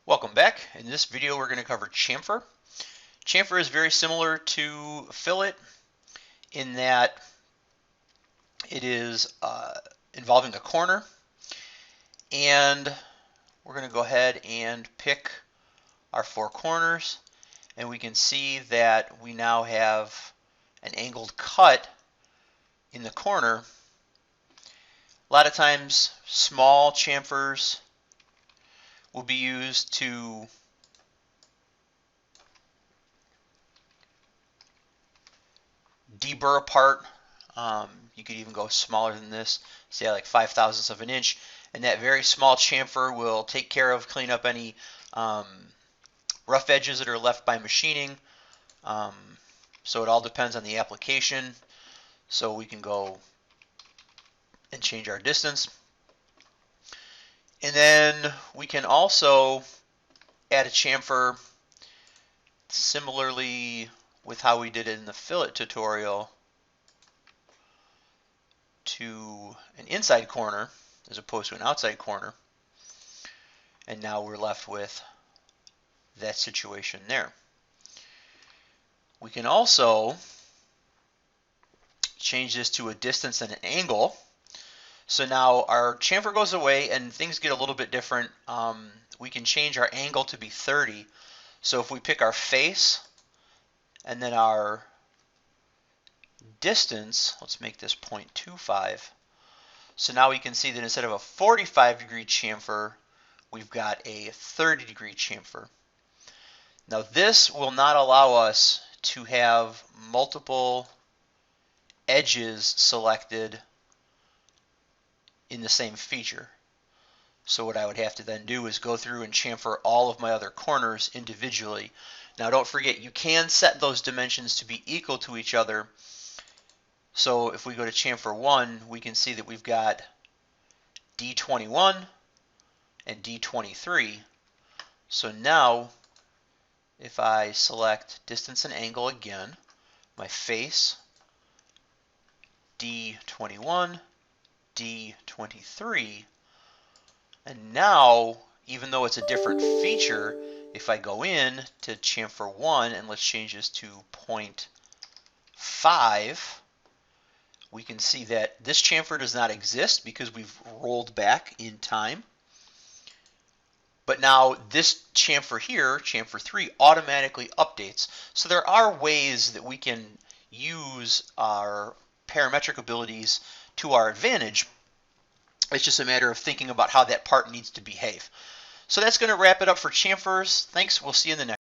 Welcome back. In this video we're going to cover chamfer. Chamfer is very similar to fillet in that it is involving a corner, and we're going to go ahead and pick our four corners, and we can see that we now have an angled cut in the corner. A lot of times small chamfers will be used to deburr apart. You could even go smaller than this, say like 5/1000ths of an inch, and that very small chamfer will take care of clean up any rough edges that are left by machining. So it all depends on the application. So we can go and change our distance. And then we can also add a chamfer similarly with how we did it in the fillet tutorial to an inside corner as opposed to an outside corner. And now we're left with that situation there. We can also change this to a distance and an angle. So now our chamfer goes away and things get a little bit different. We can change our angle to be 30. So if we pick our face and then our distance, let's make this 0.25. So now we can see that instead of a 45-degree chamfer, we've got a 30-degree chamfer. Now this will not allow us to have multiple edges selected in the same feature. So what I would have to then do is go through and chamfer all of my other corners individually. Now don't forget, you can set those dimensions to be equal to each other. So if we go to chamfer 1, we can see that we've got D21 and D23. So now if I select distance and angle again, my face, D21, D23, and now even though it's a different feature, if I go in to chamfer 1 and let's change this to 0.5, we can see that this chamfer does not exist because we've rolled back in time. But now this chamfer here, chamfer 3, automatically updates. So there are ways that we can use our parametric abilities to our advantage. It's just a matter of thinking about how that part needs to behave. So that's going to wrap it up for chamfers. Thanks. We'll see you in the next.